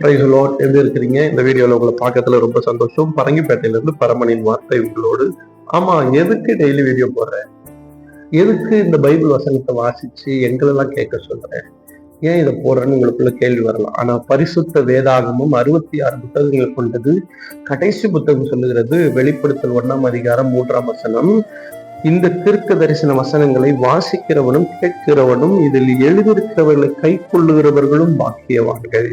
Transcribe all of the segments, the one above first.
எப்படி இருக்கிறீங்க? இந்த வீடியோல உங்களை பார்க்கறதுல ரொம்ப சந்தோஷம். பரங்கிப்பேட்டையில இருந்து பரமனின் வார்த்தை உங்களோடு. ஆமா, எதுக்கு டெய்லி வீடியோ போடுறேன்? எதுக்கு இந்த பைபிள் வசனத்தை வாசிச்சு எங்களெல்லாம் கேட்க சொல்றேன்? ஏன் இதை போடுறேன்னு உங்களுக்குள்ள கேள்வி வரலாம். ஆனா பரிசுத்த வேதாகமும் 66 புத்தகங்கள் கொண்டது. கடைசி புத்தகம் சொல்லுகிறது வெளிப்படுத்தல் 1ஆம் அதிகாரம் 3ஆம் வசனம். இந்த தீர்க்க தரிசன வசனங்களை வாசிக்கிறவனும் கேட்கிறவனும் இதில் எழுதியிருக்கிறவர்களை கை கொள்ளுகிறவர்களும் பாக்கியவான்கள்.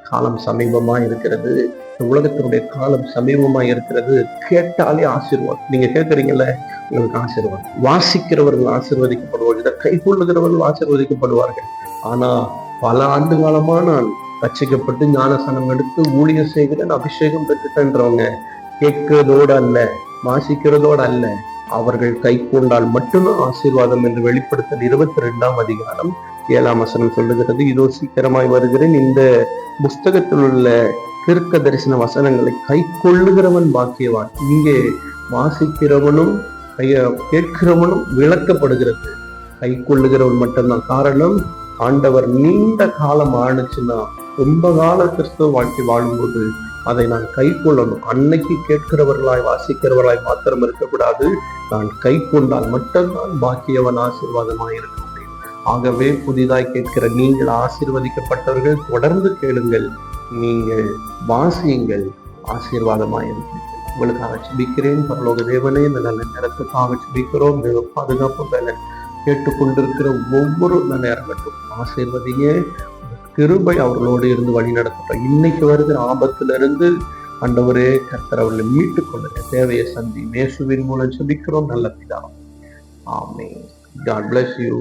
காலம் சமீபமா இருக்கிறது. உலகத்தினுடைய காலம் சமீபமா இருக்கிறது. கேட்டாலே ஆசீர்வாதம். நீங்க கேட்கறீங்கல்ல, உங்களுக்கு ஆசீர்வாதம். வாசிக்கிறவர்கள் ஆசீர்வதிக்கப்படுவார்கள், இதை கை கொள்ளுகிறவர்கள் ஆசீர்வதிக்கப்படுவார்கள். ஆனா பல ஆண்டு காலமா நான் ரட்சிக்கப்பட்டு ஞானசனம் எடுத்து ஊழியம் செய்கிறேன், அபிஷேகம் பெற்றுட்டேன்றவங்க கேட்கிறதோடு அல்ல, வாசிக்கிறதோடு அல்ல, அவர்கள் கை கொண்டால் மட்டும்தான் ஆசீர்வாதம் என்று வெளிப்படுத்தல் 22ஆம் அதிகாரம் 7ஆம் வசனம் சொல்லுகிறது. இதோ சீக்கிரமாய் வருகிறேன். இந்த புஸ்தகத்தில் உள்ள தீர்க்க தரிசன வசனங்களை கை கொள்ளுகிறவன் பாக்கியவான். இங்கே வாசிக்கிறவனும் கேட்கிறவனும் விளக்கப்படுகிறது. கை கொள்ளுகிறவன் மட்டும்தான். காரணம், ஆண்டவர் நீண்ட காலம் ஆணுச்சுன்னா, ரொம்ப கால கிறிஸ்தவ வாழ்க்கை வாழும்போது அதை நான் கை கொள்ளணும். அன்னைக்கு கேட்கிறவர்களாய் வாசிக்கிறவர்களாய் மாத்திரம் இருக்கக்கூடாது. நான் கை கொண்டால் மட்டும்தான் பாக்கியவன் ஆசீர்வாதமாய் இருக்க முடியும். ஆகவே புதிதாய் கேட்கிற நீங்கள் ஆசீர்வதிக்கப்பட்டவர்கள், தொடர்ந்து கேளுங்கள், நீங்கள் வாசியுங்கள், ஆசீர்வாதமாய் இருப்பீர்கள். உங்களுக்காக ஜெபிக்கிறேன். பரலோக தேவனே, இந்த நல்ல நேரத்துக்காக ஜெபிக்கிறோம். தேவ பாதுகாப்பு வேலை கேட்டுக்கொண்டிருக்கிற ஒவ்வொரு நேரங்கட்டும் ஆசீர்வதிங்க. கிருபை அவர்களோடு இருந்து வழி நடத்தட்டும். இன்னைக்கு வருகிற ஆபத்திலிருந்து ஆண்டவரே கர்த்தர் அவர்களை மீட்டுக் கொள்ளுங்க. தேவையை சந்தி இயேசுவின் மூலம் ஜெபிக்கிறோம் நல்ல பிதாவே. ஆமென். God bless you.